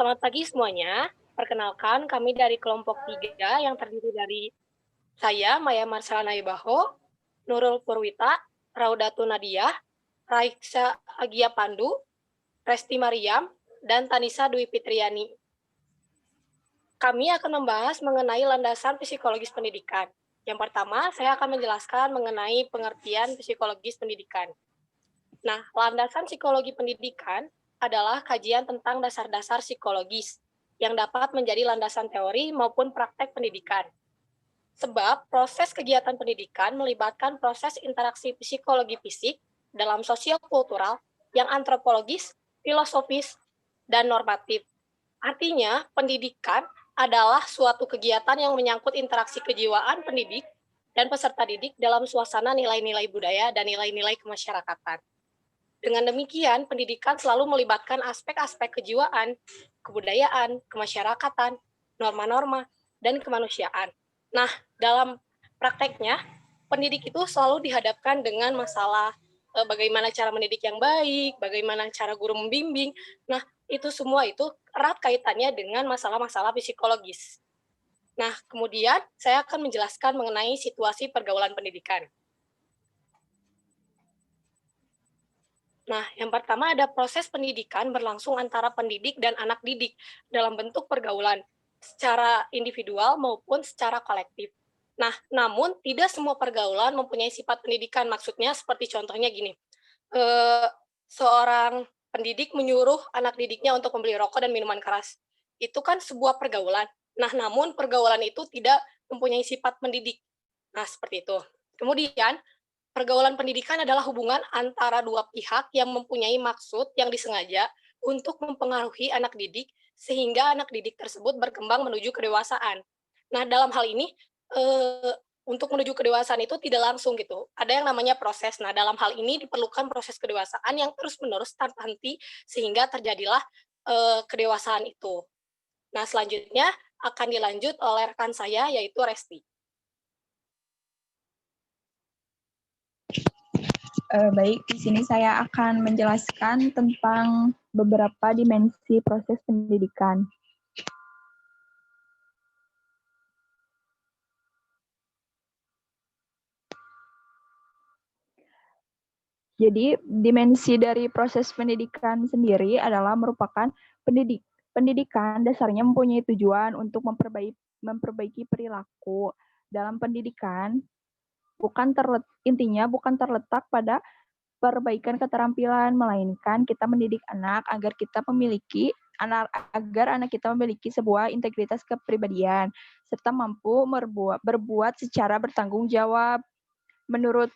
Selamat pagi semuanya. Perkenalkan, kami dari kelompok 3 yang terdiri dari saya, Maya Marcelana Ibaho, Nurul Purwita, Raudatun Nadia, Raiksa Agia Pandu, Resti Mariam, dan Tanisa Dwi Fitriani. Kami akan membahas mengenai landasan psikologis pendidikan. Yang pertama, saya akan menjelaskan mengenai pengertian psikologis pendidikan. Nah, landasan psikologi pendidikan adalah kajian tentang dasar-dasar psikologis yang dapat menjadi landasan teori maupun praktek pendidikan. Sebab proses kegiatan pendidikan melibatkan proses interaksi psikologi fisik dalam sosio-kultural yang antropologis, filosofis, dan normatif. Artinya, pendidikan adalah suatu kegiatan yang menyangkut interaksi kejiwaan pendidik dan peserta didik dalam suasana nilai-nilai budaya dan nilai-nilai kemasyarakatan. Dengan demikian, pendidikan selalu melibatkan aspek-aspek kejiwaan, kebudayaan, kemasyarakatan, norma-norma, dan kemanusiaan. Nah, dalam prakteknya, pendidik itu selalu dihadapkan dengan masalah bagaimana cara mendidik yang baik, bagaimana cara guru membimbing. Nah, itu semua itu erat kaitannya dengan masalah-masalah psikologis. Nah, kemudian saya akan menjelaskan mengenai situasi pergaulan pendidikan. Nah, yang pertama ada proses pendidikan berlangsung antara pendidik dan anak didik dalam bentuk pergaulan, secara individual maupun secara kolektif. Nah, namun tidak semua pergaulan mempunyai sifat pendidikan. Maksudnya seperti contohnya gini, seorang pendidik menyuruh anak didiknya untuk membeli rokok dan minuman keras. Itu kan sebuah pergaulan. Nah, namun pergaulan itu tidak mempunyai sifat mendidik. Nah, seperti itu. Kemudian, pergaulan pendidikan adalah hubungan antara dua pihak yang mempunyai maksud yang disengaja untuk mempengaruhi anak didik sehingga anak didik tersebut berkembang menuju kedewasaan. Nah, dalam hal ini untuk menuju kedewasaan itu tidak langsung gitu. Ada yang namanya proses. Nah, dalam hal ini diperlukan proses kedewasaan yang terus-menerus tanpa henti sehingga terjadilah kedewasaan itu. Nah, selanjutnya akan dilanjut oleh rekan saya yaitu Resti. Baik, di sini saya akan menjelaskan tentang beberapa dimensi proses pendidikan. Jadi, dimensi dari proses pendidikan sendiri adalah merupakan pendidikan dasarnya mempunyai tujuan untuk memperbaiki perilaku. Dalam pendidikan, intinya bukan terletak pada perbaikan keterampilan, melainkan kita mendidik anak agar anak kita memiliki sebuah integritas kepribadian serta mampu berbuat secara bertanggung jawab. Menurut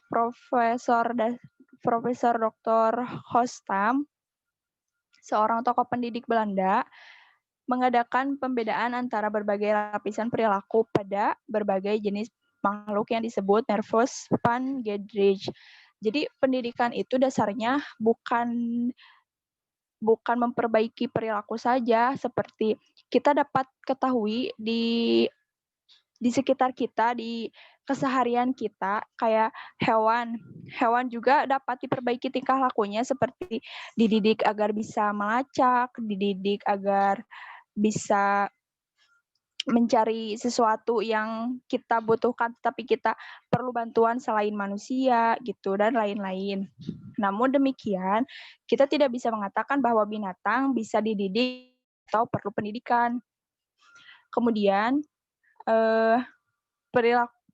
Profesor Dr. Hostam, seorang tokoh pendidik Belanda, mengadakan pembedaan antara berbagai lapisan perilaku pada berbagai jenis makhluk yang disebut Nervus van Giedrich. Jadi pendidikan itu dasarnya bukan memperbaiki perilaku saja, seperti kita dapat ketahui di sekitar kita, di keseharian kita, kayak hewan. Hewan juga dapat diperbaiki tingkah lakunya, seperti dididik agar bisa melacak, dididik agar bisa mencari sesuatu yang kita butuhkan, tapi kita perlu bantuan selain manusia, gitu, dan lain-lain. Namun demikian, kita tidak bisa mengatakan bahwa binatang bisa dididik atau perlu pendidikan. Kemudian,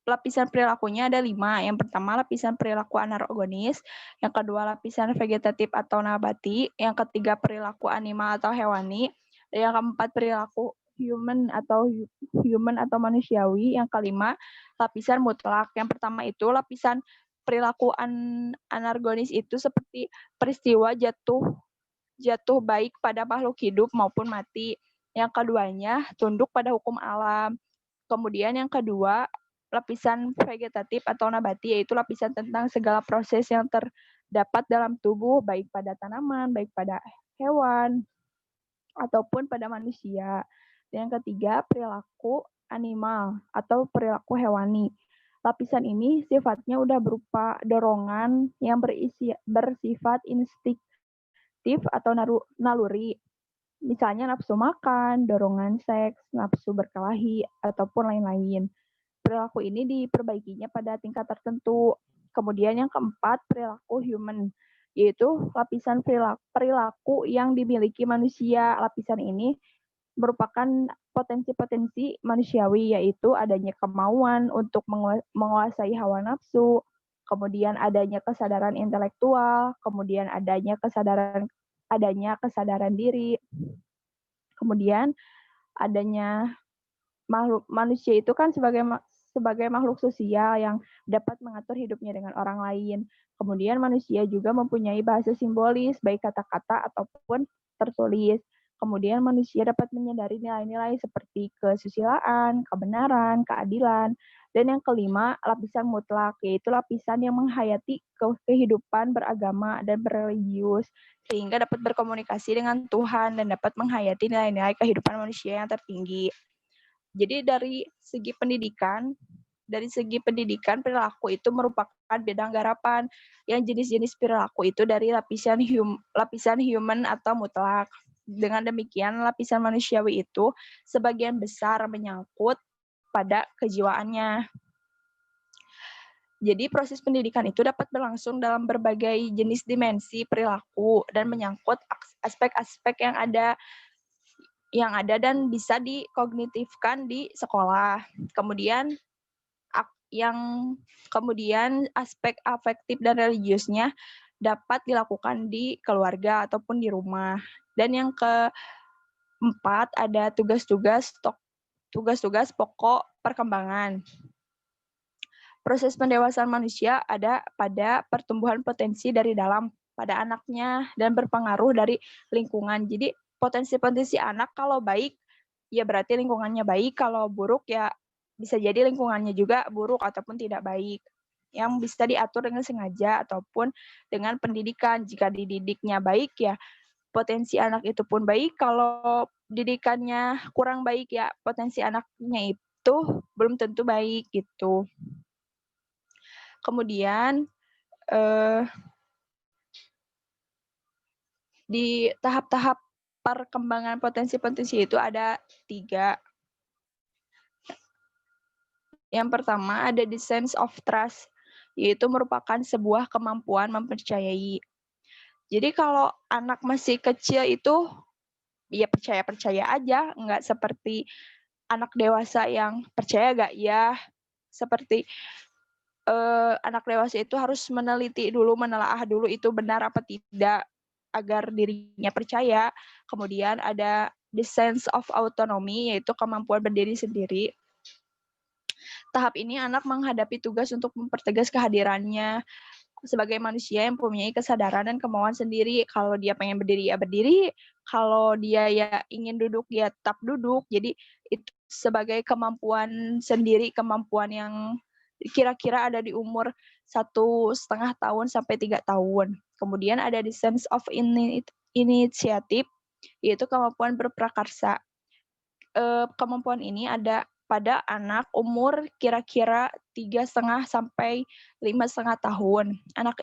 lapisan perilakunya ada 5. Yang pertama, lapisan perilaku anaerogenis. Yang kedua, lapisan vegetatif atau nabati. Yang ketiga, perilaku animal atau hewani. Dan yang keempat, perilaku human atau manusiawi. Yang kelima, lapisan mutlak. Yang pertama itu lapisan perilaku anaerogenis itu seperti peristiwa jatuh baik pada makhluk hidup maupun mati. Yang keduanya, tunduk pada hukum alam. Kemudian yang kedua, lapisan vegetatif atau nabati, yaitu lapisan tentang segala proses yang terdapat dalam tubuh, baik pada tanaman, baik pada hewan, ataupun pada manusia. Dan yang ketiga, perilaku animal atau perilaku hewani. Lapisan ini sifatnya udah berupa dorongan yang bersifat instiktif atau naluri. misalnya nafsu makan, dorongan seks, nafsu berkelahi, ataupun lain-lain. Perilaku ini diperbaikinya pada tingkat tertentu. Kemudian yang keempat, perilaku human, yaitu lapisan perilaku yang dimiliki manusia. Lapisan ini merupakan potensi-potensi manusiawi, yaitu adanya kemauan untuk menguasai hawa nafsu, kemudian adanya kesadaran intelektual, kemudian adanya kesadaran diri, kemudian adanya manusia itu kan sebagai makhluk sosial yang dapat mengatur hidupnya dengan orang lain. Kemudian manusia juga mempunyai bahasa simbolis, baik kata-kata ataupun tertulis. Kemudian manusia dapat menyadari nilai-nilai seperti kesusilaan, kebenaran, keadilan. Dan yang kelima, lapisan mutlak, yaitu lapisan yang menghayati kehidupan beragama dan berreligius, sehingga dapat berkomunikasi dengan Tuhan dan dapat menghayati nilai-nilai kehidupan manusia yang tertinggi. Jadi dari segi pendidikan perilaku itu merupakan bidang garapan yang jenis-jenis perilaku itu dari lapisan human atau mutlak. Dengan demikian lapisan manusiawi itu sebagian besar menyangkut pada kejiwaannya. Jadi proses pendidikan itu dapat berlangsung dalam berbagai jenis dimensi perilaku dan menyangkut aspek-aspek yang ada dan bisa dikognitifkan di sekolah. Kemudian aspek afektif dan religiusnya dapat dilakukan di keluarga ataupun di rumah. Dan yang keempat ada tugas-tugas pokok perkembangan. Proses pendewasaan manusia ada pada pertumbuhan potensi dari dalam pada anaknya dan berpengaruh dari lingkungan. Jadi potensi-potensi anak kalau baik ya berarti lingkungannya baik, kalau buruk ya bisa jadi lingkungannya juga buruk ataupun tidak baik. Yang bisa diatur dengan sengaja ataupun dengan pendidikan. Jika dididiknya baik ya potensi anak itu pun baik, kalau didikannya kurang baik ya potensi anaknya itu belum tentu baik gitu. Kemudian di tahap-tahap perkembangan potensi-potensi itu ada 3. Yang pertama ada the sense of trust, yaitu merupakan sebuah kemampuan mempercayai. Jadi kalau anak masih kecil itu ya percaya-percaya aja, nggak seperti anak dewasa yang percaya gak ya, seperti anak dewasa itu harus meneliti dulu, menelaah dulu itu benar apa tidak, agar dirinya percaya. Kemudian ada the sense of autonomy, yaitu kemampuan berdiri sendiri. Tahap ini anak menghadapi tugas untuk mempertegas kehadirannya sebagai manusia yang mempunyai kesadaran dan kemauan sendiri. Kalau dia pengen berdiri ya berdiri, kalau dia ya ingin duduk ya tetap duduk. Jadi itu sebagai kemampuan sendiri, kemampuan yang kira-kira ada di umur 1,5 tahun sampai 3 tahun. Kemudian ada the sense of initiative, yaitu kemampuan berprakarsa. Kemampuan ini ada pada anak umur kira-kira 3,5 sampai 5,5 tahun. Anak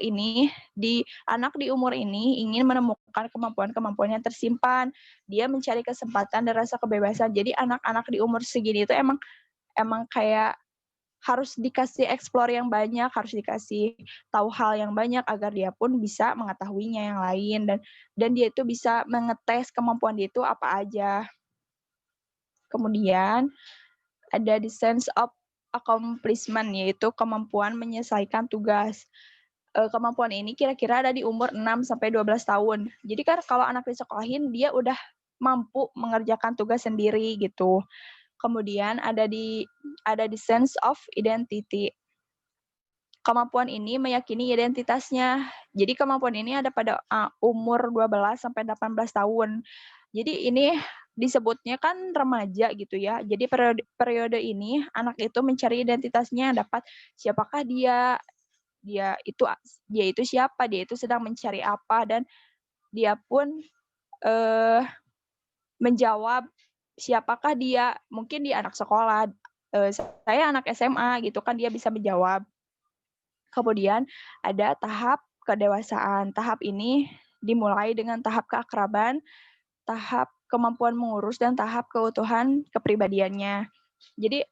di umur ini ingin menemukan kemampuan-kemampuan yang tersimpan. Dia mencari kesempatan dan rasa kebebasan. Jadi anak-anak di umur segini itu emang kayak harus dikasih explore yang banyak, harus dikasih tahu hal yang banyak agar dia pun bisa mengetahuinya yang lain dan dia itu bisa mengetes kemampuan dia itu apa aja. Kemudian ada the sense of accomplishment, yaitu kemampuan menyelesaikan tugas. Kemampuan ini kira-kira ada di umur 6 sampai 12 tahun. Jadi kan kalau anak disekolahin dia udah mampu mengerjakan tugas sendiri gitu. Kemudian ada the sense of identity. Kemampuan ini meyakini identitasnya. Jadi kemampuan ini ada pada umur 12 sampai 18 tahun. Jadi ini disebutnya kan remaja gitu ya. Jadi periode ini anak itu mencari identitasnya, dapat siapakah dia itu siapa, dia itu sedang mencari apa, dan dia pun menjawab siapakah dia. Mungkin dia anak sekolah, saya anak SMA gitu kan, dia bisa menjawab. Kemudian ada tahap kedewasaan. Tahap ini dimulai dengan tahap keakraban, tahap kemampuan mengurus, dan tahap keutuhan kepribadiannya. Jadi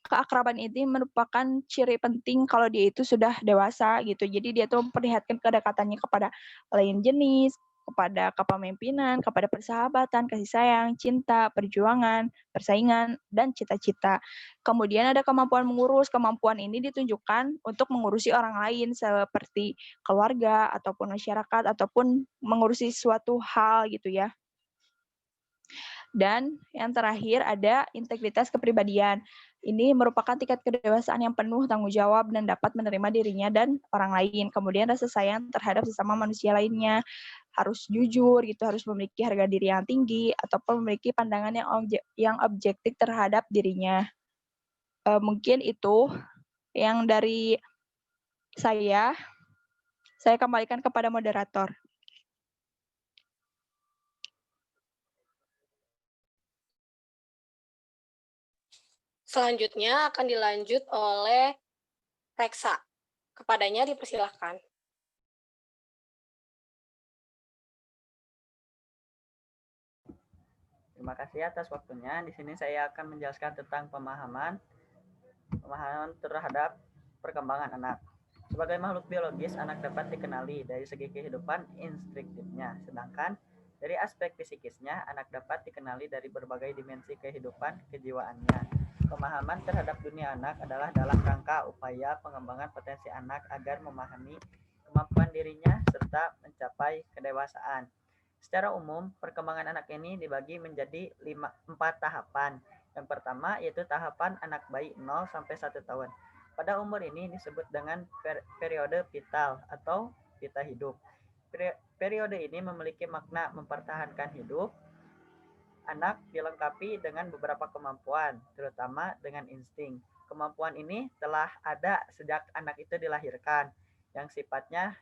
keakraban ini merupakan ciri penting kalau dia itu sudah dewasa gitu. Jadi dia tuh memperlihatkan kedekatannya kepada lain jenis, kepada kepemimpinan, kepada persahabatan, kasih sayang, cinta, perjuangan, persaingan, dan cita-cita. Kemudian ada kemampuan mengurus. Kemampuan ini ditunjukkan untuk mengurusi orang lain seperti keluarga ataupun masyarakat ataupun mengurusi suatu hal gitu ya. Dan yang terakhir ada integritas kepribadian. Ini merupakan tingkat kedewasaan yang penuh tanggung jawab dan dapat menerima dirinya dan orang lain. Kemudian rasa sayang terhadap sesama manusia lainnya, harus jujur gitu, harus memiliki harga diri yang tinggi ataupun memiliki pandangan yang objektif terhadap dirinya. Mungkin itu yang dari saya. Saya kembalikan kepada moderator. Selanjutnya akan dilanjut oleh Reksa. Kepadanya dipersilahkan. Terima kasih atas waktunya. Di sini saya akan menjelaskan tentang pemahaman terhadap perkembangan anak. Sebagai makhluk biologis, anak dapat dikenali dari segi kehidupan instinktifnya, sedangkan dari aspek psikisnya, anak dapat dikenali dari berbagai dimensi kehidupan kejiwaannya. Pemahaman terhadap dunia anak adalah dalam rangka upaya pengembangan potensi anak agar memahami kemampuan dirinya serta mencapai kedewasaan. Secara umum, perkembangan anak ini dibagi menjadi 4 tahapan. Yang pertama yaitu tahapan anak bayi 0 sampai 1 tahun. Pada umur ini disebut dengan periode vital atau vita hidup. Periode ini memiliki makna mempertahankan hidup. Anak dilengkapi dengan beberapa kemampuan, terutama dengan insting. Kemampuan ini telah ada sejak anak itu dilahirkan, yang sifatnya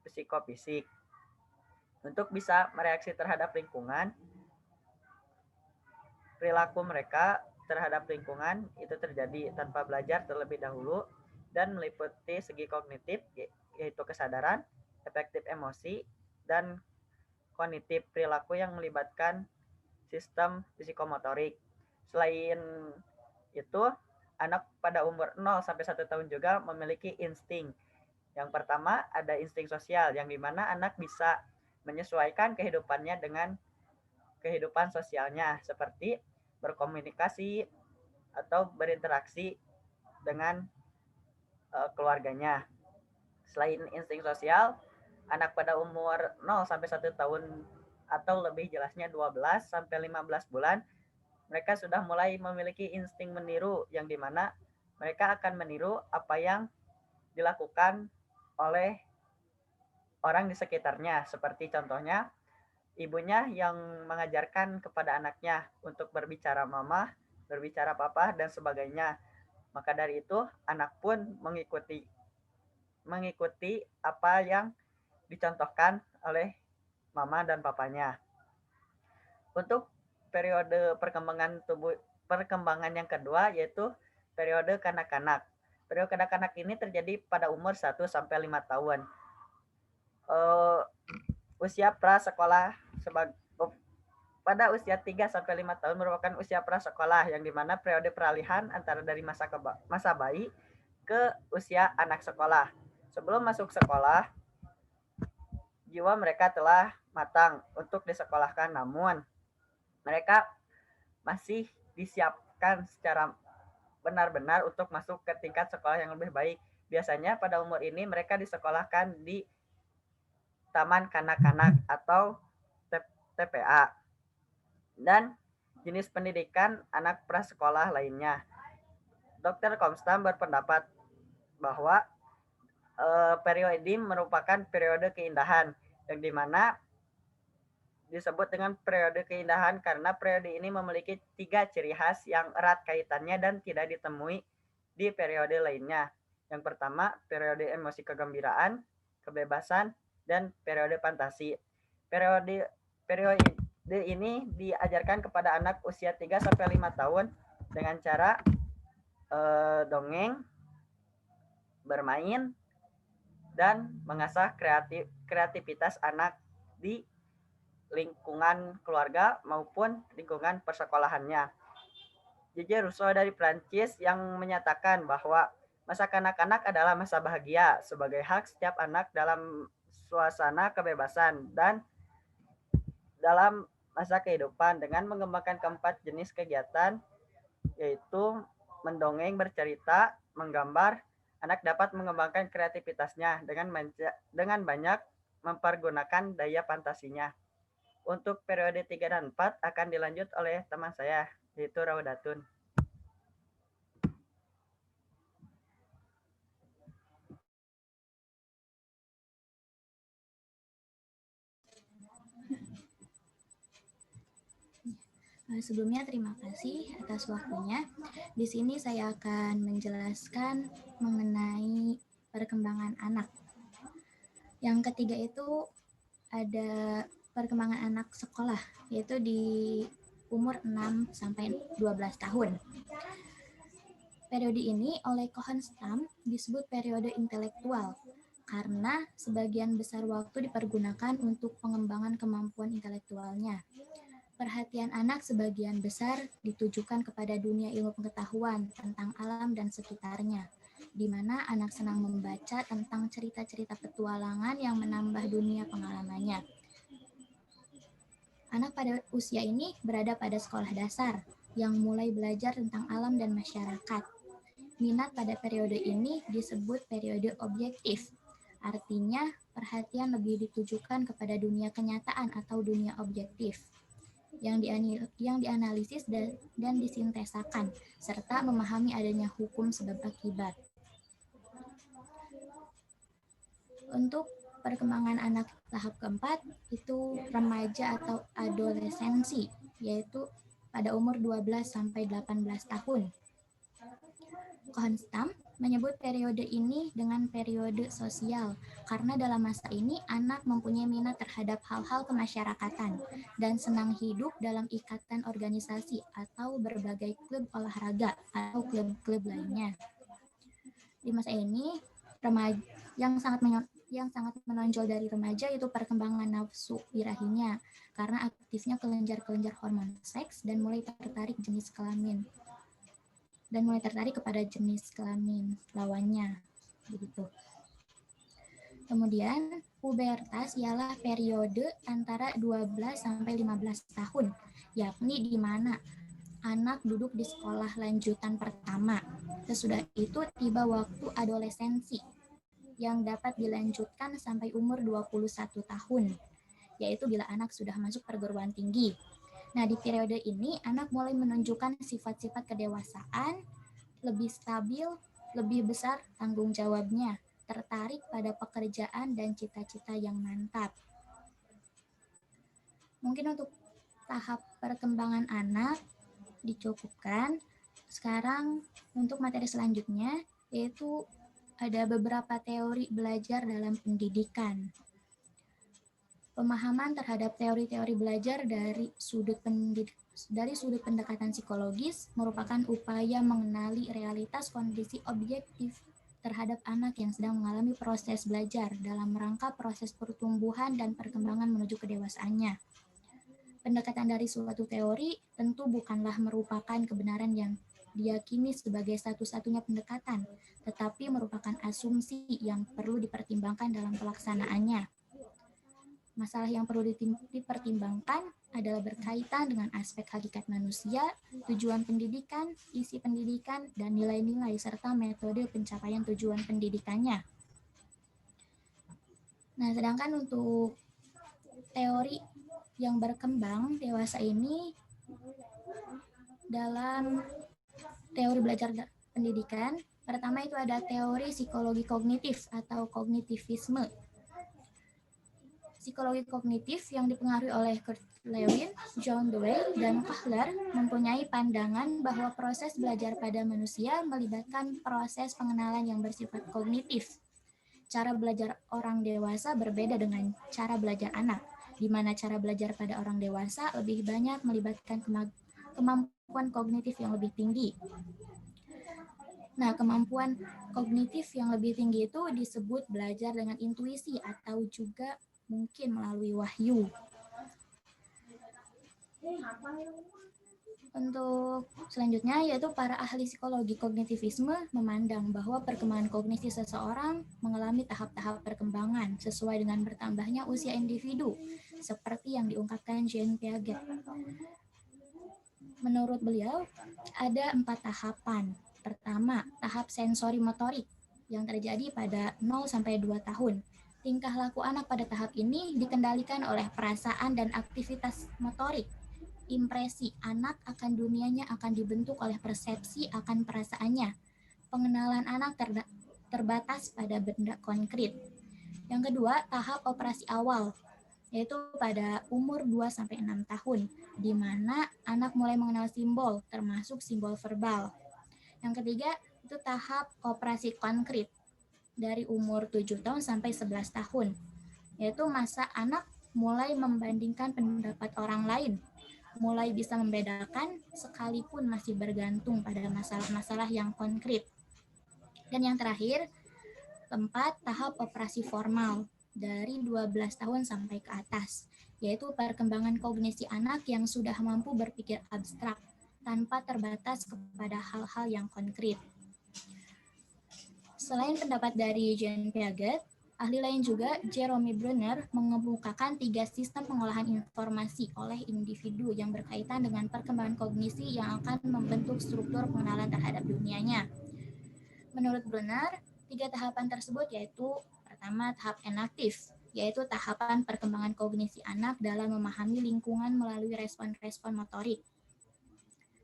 psikofisik. Untuk bisa mereaksi terhadap lingkungan, perilaku mereka terhadap lingkungan itu terjadi tanpa belajar terlebih dahulu dan meliputi segi kognitif, yaitu kesadaran, efektif emosi, dan kognitif perilaku yang melibatkan sistem psikomotorik. Selain itu, anak pada umur 0 sampai 1 tahun juga memiliki insting. Yang pertama ada insting sosial, yang dimana anak bisa menyesuaikan kehidupannya dengan kehidupan sosialnya, seperti berkomunikasi atau berinteraksi dengan keluarganya. Selain insting sosial, anak pada umur 0 sampai 1 tahun atau lebih jelasnya 12 sampai 15 bulan, mereka sudah mulai memiliki insting meniru, yang dimana mereka akan meniru apa yang dilakukan oleh orang di sekitarnya, seperti contohnya ibunya yang mengajarkan kepada anaknya untuk berbicara mama, berbicara papa, dan sebagainya. Maka dari itu, anak pun mengikuti apa yang dicontohkan oleh mama dan papanya. Untuk periode perkembangan yang kedua yaitu periode kanak-kanak. Periode kanak-kanak ini terjadi pada umur 1 sampai 5 tahun. Usia prasekolah pada usia 3 sampai 5 tahun merupakan usia prasekolah, yang dimana periode peralihan antara dari masa bayi ke usia anak sekolah. Sebelum masuk sekolah, jiwa mereka telah matang untuk disekolahkan, namun mereka masih disiapkan secara benar-benar untuk masuk ke tingkat sekolah yang lebih baik. Biasanya pada umur ini mereka disekolahkan di taman kanak-kanak atau TPA dan jenis pendidikan anak prasekolah lainnya. Dr. Komstam berpendapat bahwa periode ini merupakan periode keindahan, yang dimana disebut dengan periode keindahan karena periode ini memiliki 3 ciri khas yang erat kaitannya dan tidak ditemui di periode lainnya. Yang pertama, periode emosi kegembiraan, kebebasan, dan periode fantasi. Periode ini diajarkan kepada anak usia 3 sampai 5 tahun dengan cara dongeng, bermain, dan mengasah kreativitas anak di lingkungan keluarga maupun lingkungan persekolahannya. J.J. Rousseau dari Prancis yang menyatakan bahwa masa kanak-kanak adalah masa bahagia sebagai hak setiap anak dalam suasana kebebasan dan dalam masa kehidupan dengan mengembangkan keempat jenis kegiatan, yaitu mendongeng, bercerita, menggambar. Anak dapat mengembangkan kreativitasnya dengan banyak mempergunakan daya fantasinya. Untuk periode 3 dan 4 akan dilanjut oleh teman saya, yaitu Raudatun. Sebelumnya terima kasih atas waktunya. Di sini saya akan menjelaskan mengenai perkembangan anak. Yang ketiga itu ada perkembangan anak sekolah, yaitu di umur 6 sampai 12 tahun. Periode ini oleh Kohenstam disebut periode intelektual karena sebagian besar waktu dipergunakan untuk pengembangan kemampuan intelektualnya. Perhatian anak sebagian besar ditujukan kepada dunia ilmu pengetahuan tentang alam dan sekitarnya, di mana anak senang membaca tentang cerita-cerita petualangan yang menambah dunia pengalamannya. Anak pada usia ini berada pada sekolah dasar, yang mulai belajar tentang alam dan masyarakat. Minat pada periode ini disebut periode objektif, artinya perhatian lebih ditujukan kepada dunia kenyataan atau dunia objektif yang dianalisis dan disintesakan, serta memahami adanya hukum sebab akibat. Untuk perkembangan anak tahap keempat, itu remaja atau adolescensi, yaitu pada umur 12 sampai 18 tahun. Kohenstam menyebut periode ini dengan periode sosial, karena dalam masa ini anak mempunyai minat terhadap hal-hal kemasyarakatan dan senang hidup dalam ikatan organisasi atau berbagai klub olahraga atau klub-klub lainnya. Di masa ini, remaja yang sangat menonjol dari remaja itu perkembangan nafsu birahinya, karena aktifnya kelenjar-kelenjar hormon seks dan mulai tertarik kepada jenis kelamin lawannya, begitu. Kemudian pubertas ialah periode antara 12 sampai 15 tahun, yakni di mana anak duduk di sekolah lanjutan pertama. Sesudah itu tiba waktu adolescensi yang dapat dilanjutkan sampai umur 21 tahun, yaitu bila anak sudah masuk perguruan tinggi. Nah, di periode ini anak mulai menunjukkan sifat-sifat kedewasaan, lebih stabil, lebih besar tanggung jawabnya, tertarik pada pekerjaan dan cita-cita yang mantap. Mungkin untuk tahap perkembangan anak dicukupkan. Sekarang untuk materi selanjutnya, yaitu ada beberapa teori belajar dalam pendidikan. Pemahaman terhadap teori-teori belajar dari sudut pendekatan psikologis merupakan upaya mengenali realitas kondisi objektif terhadap anak yang sedang mengalami proses belajar dalam rangka proses pertumbuhan dan perkembangan menuju kedewasaannya. Pendekatan dari suatu teori tentu bukanlah merupakan kebenaran yang diyakini sebagai satu-satunya pendekatan, tetapi merupakan asumsi yang perlu dipertimbangkan dalam pelaksanaannya. Masalah yang perlu dipertimbangkan adalah berkaitan dengan aspek hakikat manusia, tujuan pendidikan, isi pendidikan, dan nilai-nilai serta metode pencapaian tujuan pendidikannya. Nah, sedangkan untuk teori yang berkembang dewasa ini dalam teori belajar pendidikan, pertama itu ada teori psikologi kognitif atau kognitivisme. Psikologi kognitif yang dipengaruhi oleh Kurt Lewin, John Dewey, dan Kohler mempunyai pandangan bahwa proses belajar pada manusia melibatkan proses pengenalan yang bersifat kognitif. Cara belajar orang dewasa berbeda dengan cara belajar anak, di mana cara belajar pada orang dewasa lebih banyak melibatkan kemampuan kognitif yang lebih tinggi. Nah, kemampuan kognitif yang lebih tinggi itu disebut belajar dengan intuisi atau juga mungkin melalui wahyu. Untuk selanjutnya yaitu para ahli psikologi kognitivisme memandang bahwa perkembangan kognisi seseorang mengalami tahap-tahap perkembangan sesuai dengan bertambahnya usia individu, seperti yang diungkapkan Jean Piaget. Menurut beliau, ada 4 tahapan. Pertama, tahap sensori motorik yang terjadi pada 0 sampai 2 tahun. Tingkah laku anak pada tahap ini dikendalikan oleh perasaan dan aktivitas motorik. Impresi anak akan dunianya akan dibentuk oleh persepsi akan perasaannya. Pengenalan anak terbatas pada benda konkret. Yang kedua, tahap operasi awal, yaitu pada umur 2-6 tahun, di mana anak mulai mengenal simbol, termasuk simbol verbal. Yang ketiga, itu tahap operasi konkret, dari umur 7 tahun sampai 11 tahun, yaitu masa anak mulai membandingkan pendapat orang lain, mulai bisa membedakan sekalipun masih bergantung pada masalah-masalah yang konkret. Dan yang terakhir, 4, tahap operasi formal dari 12 tahun sampai ke atas, yaitu perkembangan kognisi anak yang sudah mampu berpikir abstrak tanpa terbatas kepada hal-hal yang konkret. Selain pendapat dari Jean Piaget, ahli lain juga, Jerome Bruner, mengemukakan 3 sistem pengolahan informasi oleh individu yang berkaitan dengan perkembangan kognisi yang akan membentuk struktur pengenalan terhadap dunianya. Menurut Bruner, 3 tahapan tersebut yaitu pertama, tahap enaktif, yaitu tahapan perkembangan kognisi anak dalam memahami lingkungan melalui respon-respon motorik.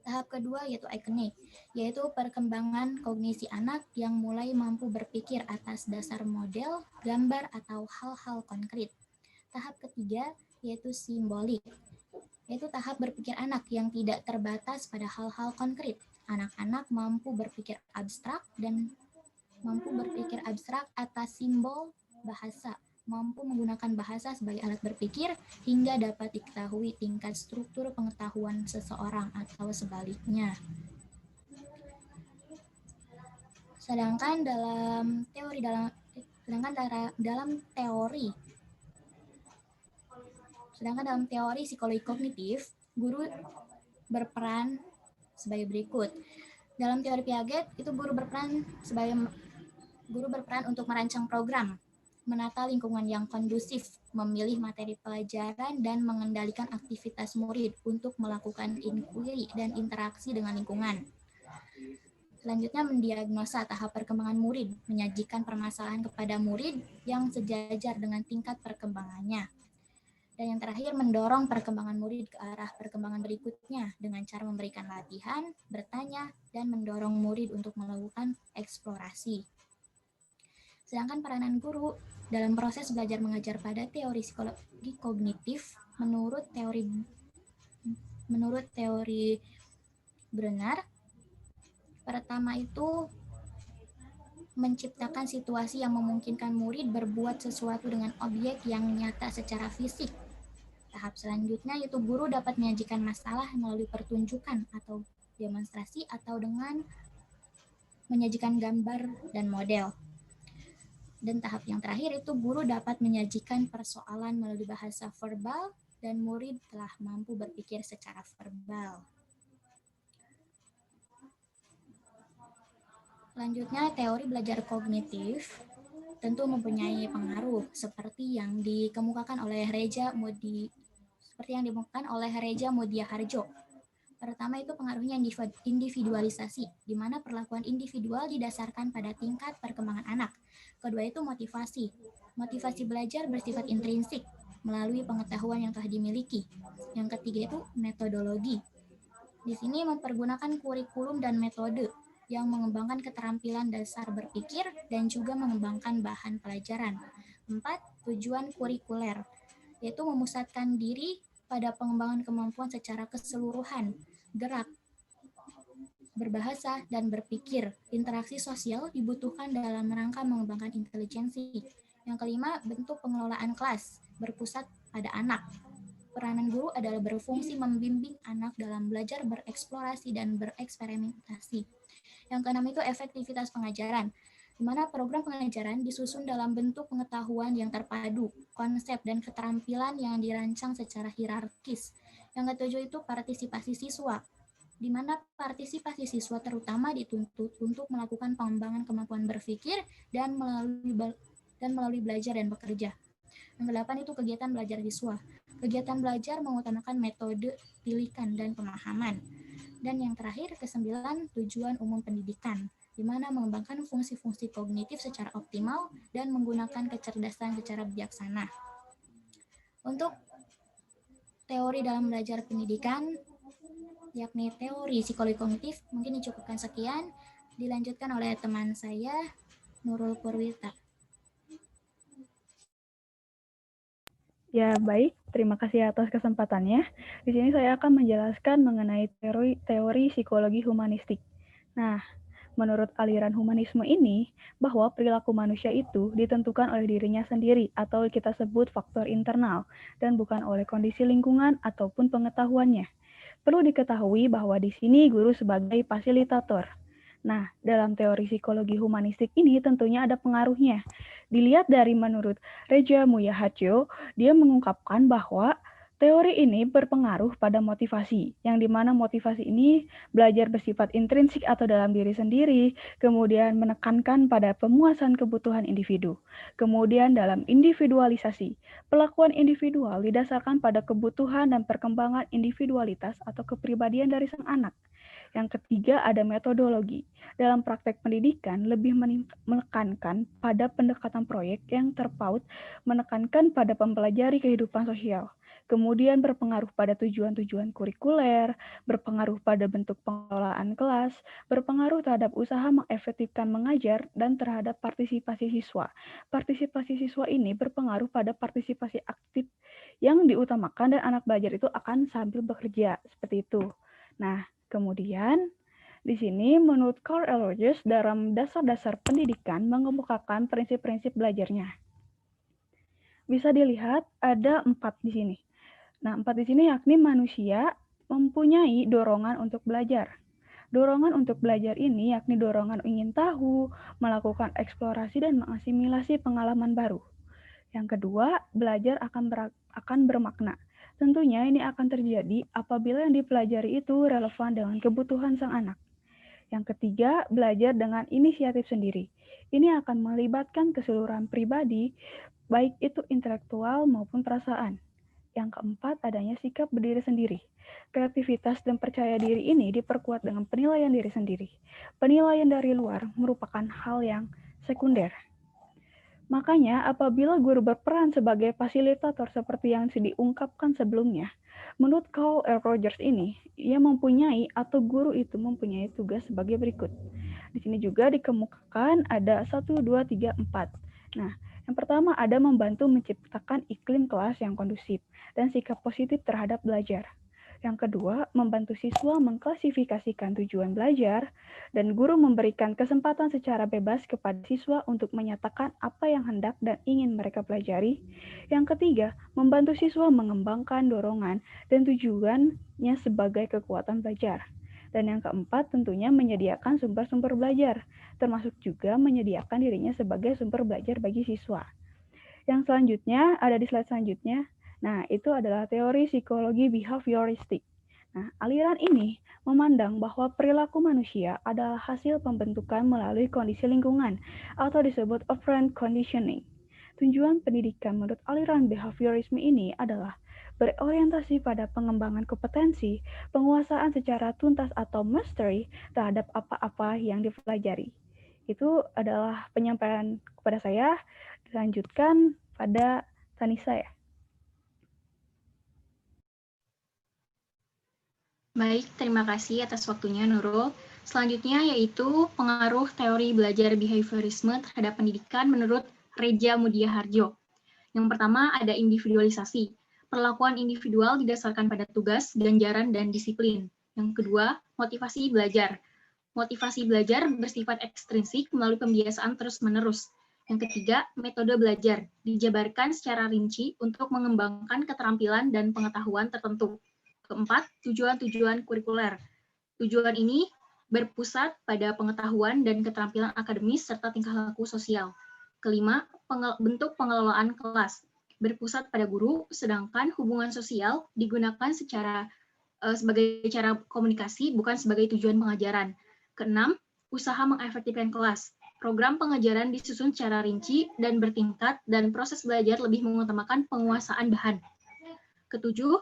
Tahap kedua yaitu ikonik, yaitu perkembangan kognisi anak yang mulai mampu berpikir atas dasar model, gambar, atau hal-hal konkret. Tahap ketiga yaitu simbolik, yaitu tahap berpikir anak yang tidak terbatas pada hal-hal konkret. Anak-anak mampu berpikir abstrak atas simbol bahasa, mampu menggunakan bahasa sebagai alat berpikir hingga dapat diketahui tingkat struktur pengetahuan seseorang atau sebaliknya. Sedangkan dalam teori psikologi kognitif, guru berperan sebagai berikut. Dalam teori Piaget, itu guru berperan untuk merancang program, menata lingkungan yang kondusif, memilih materi pelajaran, dan mengendalikan aktivitas murid untuk melakukan inquiry dan interaksi dengan lingkungan. Selanjutnya, mendiagnosa tahap perkembangan murid, menyajikan permasalahan kepada murid yang sejajar dengan tingkat perkembangannya. Dan yang terakhir, mendorong perkembangan murid ke arah perkembangan berikutnya dengan cara memberikan latihan, bertanya, dan mendorong murid untuk melakukan eksplorasi. Sedangkan peranan guru dalam proses belajar mengajar pada teori psikologi kognitif menurut teori Bruner, pertama itu menciptakan situasi yang memungkinkan murid berbuat sesuatu dengan objek yang nyata secara fisik. Tahap selanjutnya yaitu guru dapat menyajikan masalah melalui pertunjukan atau demonstrasi atau dengan menyajikan gambar dan model. Dan tahap yang terakhir itu guru dapat menyajikan persoalan melalui bahasa verbal dan murid telah mampu berpikir secara verbal. Selanjutnya, teori belajar kognitif tentu mempunyai pengaruh seperti yang dikemukakan oleh Reja Modiaharjo. Pertama itu pengaruhnya individualisasi, di mana perlakuan individual didasarkan pada tingkat perkembangan anak. Kedua itu motivasi. Motivasi belajar bersifat intrinsik melalui pengetahuan yang telah dimiliki. Yang ketiga itu metodologi. Di sini mempergunakan kurikulum dan metode yang mengembangkan keterampilan dasar berpikir dan juga mengembangkan bahan pelajaran. 4. Tujuan kurikuler, yaitu memusatkan diri pada pengembangan kemampuan secara keseluruhan, gerak, berbahasa, dan berpikir. Interaksi sosial dibutuhkan dalam rangka mengembangkan intelijensi. Yang kelima, bentuk pengelolaan kelas, berpusat pada anak. Peranan guru adalah berfungsi membimbing anak dalam belajar bereksplorasi dan bereksperimentasi. Yang keenam itu efektivitas pengajaran, di mana program pengajaran disusun dalam bentuk pengetahuan yang terpadu, konsep dan keterampilan yang dirancang secara hierarkis. Yang ketujuh itu partisipasi siswa, di mana partisipasi siswa terutama dituntut untuk melakukan pengembangan kemampuan berpikir dan melalui belajar dan bekerja. Yang kedelapan itu kegiatan belajar siswa. Kegiatan belajar mengutamakan metode pilihan dan pemahaman. Dan yang terakhir, kesembilan, tujuan umum pendidikan, di mana mengembangkan fungsi-fungsi kognitif secara optimal dan menggunakan kecerdasan secara bijaksana. Untuk teori dalam belajar pendidikan, yakni teori psikologi kognitif, mungkin dicukupkan sekian, dilanjutkan oleh teman saya, Nurul Purwita. Ya, baik. Terima kasih atas kesempatannya. Di sini saya akan menjelaskan mengenai teori psikologi humanistik. Nah, menurut aliran humanisme ini, bahwa perilaku manusia itu ditentukan oleh dirinya sendiri atau kita sebut faktor internal dan bukan oleh kondisi lingkungan ataupun pengetahuannya. Perlu diketahui bahwa di sini guru sebagai fasilitator. Nah, dalam teori psikologi humanistik ini tentunya ada pengaruhnya. Dilihat dari menurut Reja Muyahatjo, dia mengungkapkan bahwa teori ini berpengaruh pada motivasi, yang dimana motivasi ini belajar bersifat intrinsik atau dalam diri sendiri, kemudian menekankan pada pemuasan kebutuhan individu. Kemudian dalam individualisasi, perlakuan individual didasarkan pada kebutuhan dan perkembangan individualitas atau kepribadian dari sang anak. Yang ketiga ada metodologi. Dalam praktek pendidikan lebih menekankan pada pendekatan proyek yang terpaut, menekankan pada mempelajari kehidupan sosial. Kemudian berpengaruh pada tujuan-tujuan kurikuler, berpengaruh pada bentuk pengelolaan kelas, berpengaruh terhadap usaha mengefektifkan mengajar, dan terhadap partisipasi siswa. Partisipasi siswa ini berpengaruh pada partisipasi aktif yang diutamakan dan anak belajar itu akan sambil bekerja, seperti itu. Nah, kemudian di sini menurut Carl L. Rogers dalam dasar-dasar pendidikan mengemukakan prinsip-prinsip belajarnya. Bisa dilihat ada 4 di sini. Nah, 4 di sini yakni manusia mempunyai dorongan untuk belajar. Dorongan untuk belajar ini yakni dorongan ingin tahu, melakukan eksplorasi dan mengasimilasi pengalaman baru. Yang kedua, belajar akan bermakna. Tentunya ini akan terjadi apabila yang dipelajari itu relevan dengan kebutuhan sang anak. Yang ketiga, belajar dengan inisiatif sendiri. Ini akan melibatkan keseluruhan pribadi, baik itu intelektual maupun perasaan. Yang keempat, adanya sikap berdiri sendiri. Kreativitas dan percaya diri ini diperkuat dengan penilaian diri sendiri. Penilaian dari luar merupakan hal yang sekunder. Makanya, apabila guru berperan sebagai fasilitator seperti yang diungkapkan sebelumnya, menurut Carl L. Rogers ini, ia mempunyai atau guru itu mempunyai tugas sebagai berikut. Di sini juga dikemukakan ada 1, 2, 3, 4. Nah, yang pertama ada membantu menciptakan iklim kelas yang kondusif dan sikap positif terhadap belajar. Yang kedua, membantu siswa mengklasifikasikan tujuan belajar, dan guru memberikan kesempatan secara bebas kepada siswa untuk menyatakan apa yang hendak dan ingin mereka pelajari. Yang ketiga, membantu siswa mengembangkan dorongan dan tujuannya sebagai kekuatan belajar. Dan yang keempat, tentunya menyediakan sumber-sumber belajar, termasuk juga menyediakan dirinya sebagai sumber belajar bagi siswa. Yang selanjutnya, ada di slide selanjutnya. Nah, itu adalah teori psikologi behavioristik. Nah, aliran ini memandang bahwa perilaku manusia adalah hasil pembentukan melalui kondisi lingkungan atau disebut operant conditioning. Tujuan pendidikan menurut aliran behaviorisme ini adalah berorientasi pada pengembangan kompetensi, penguasaan secara tuntas atau mastery terhadap apa-apa yang dipelajari. Itu adalah penyampaian kepada saya. Dilanjutkan pada Tanisa ya. Baik, terima kasih atas waktunya Nurul. Selanjutnya yaitu pengaruh teori belajar behaviorisme terhadap pendidikan menurut Reja Mudiaharjo. Yang pertama ada individualisasi. Perlakuan individual didasarkan pada tugas, ganjaran, dan disiplin. Yang kedua, motivasi belajar. Motivasi belajar bersifat ekstrinsik melalui pembiasaan terus-menerus. Yang ketiga, metode belajar. Dijabarkan secara rinci untuk mengembangkan keterampilan dan pengetahuan tertentu. Keempat, tujuan-tujuan kurikuler. Tujuan ini berpusat pada pengetahuan dan keterampilan akademis serta tingkah laku sosial. Kelima, bentuk pengelolaan kelas. berpusat pada guru, sedangkan hubungan sosial digunakan sebagai cara komunikasi, bukan sebagai tujuan pengajaran. Keenam, usaha mengefektifkan kelas. Program pengajaran disusun secara rinci dan bertingkat, dan proses belajar lebih mengutamakan penguasaan bahan. Ketujuh,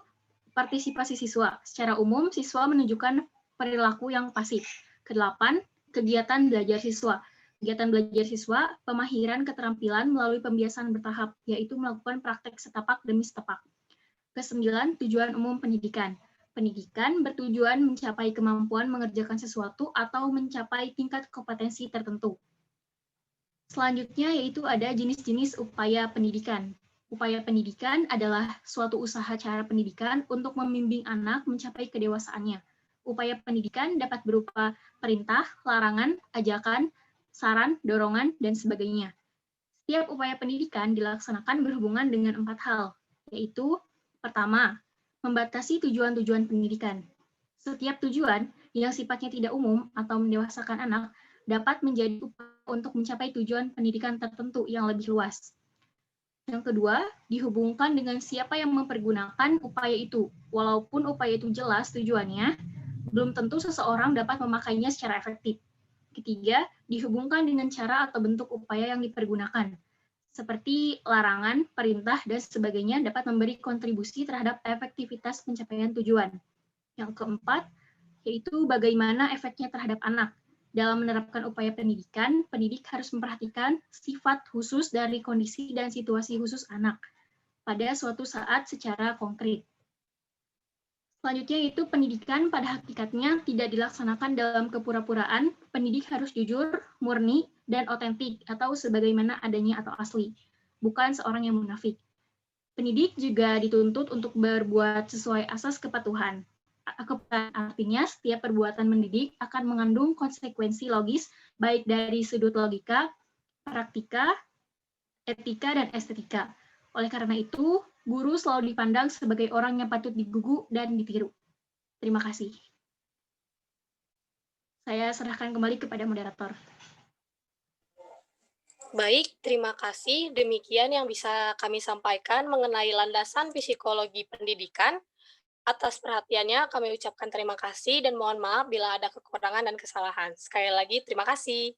partisipasi siswa. Secara umum, siswa menunjukkan perilaku yang pasif. Kedelapan, kegiatan belajar siswa. Kegiatan belajar siswa, pemahiran keterampilan melalui pembiasaan bertahap, yaitu melakukan praktek setapak demi setapak. Kesembilan, tujuan umum pendidikan. Pendidikan bertujuan mencapai kemampuan mengerjakan sesuatu atau mencapai tingkat kompetensi tertentu. Selanjutnya yaitu ada jenis-jenis upaya pendidikan. Upaya pendidikan adalah suatu usaha cara pendidikan untuk membimbing anak mencapai kedewasaannya. Upaya pendidikan dapat berupa perintah, larangan, ajakan, saran, dorongan, dan sebagainya. Setiap upaya pendidikan dilaksanakan berhubungan dengan 4 hal, yaitu pertama, membatasi tujuan-tujuan pendidikan. Setiap tujuan yang sifatnya tidak umum atau mendewasakan anak dapat menjadi upaya untuk mencapai tujuan pendidikan tertentu yang lebih luas. Yang kedua, dihubungkan dengan siapa yang mempergunakan upaya itu. Walaupun upaya itu jelas tujuannya, belum tentu seseorang dapat memakainya secara efektif. Ketiga, dihubungkan dengan cara atau bentuk upaya yang dipergunakan. Seperti larangan, perintah, dan sebagainya dapat memberi kontribusi terhadap efektivitas pencapaian tujuan. Yang keempat, yaitu bagaimana efeknya terhadap anak. Dalam menerapkan upaya pendidikan, pendidik harus memperhatikan sifat khusus dari kondisi dan situasi khusus anak pada suatu saat secara konkret. Selanjutnya yaitu pendidikan pada hakikatnya tidak dilaksanakan dalam kepura-puraan, pendidik harus jujur, murni, dan otentik atau sebagaimana adanya atau asli, bukan seorang yang munafik. Pendidik juga dituntut untuk berbuat sesuai asas kepatuhan. Artinya setiap perbuatan mendidik akan mengandung konsekuensi logis baik dari sudut logika, praktika, etika, dan estetika. Oleh karena itu, guru selalu dipandang sebagai orang yang patut digugu dan ditiru. Terima kasih. Saya serahkan kembali kepada moderator. Baik, terima kasih. Demikian yang bisa kami sampaikan mengenai landasan psikologi pendidikan. Atas perhatiannya kami ucapkan terima kasih dan mohon maaf bila ada kekurangan dan kesalahan. Sekali lagi, terima kasih.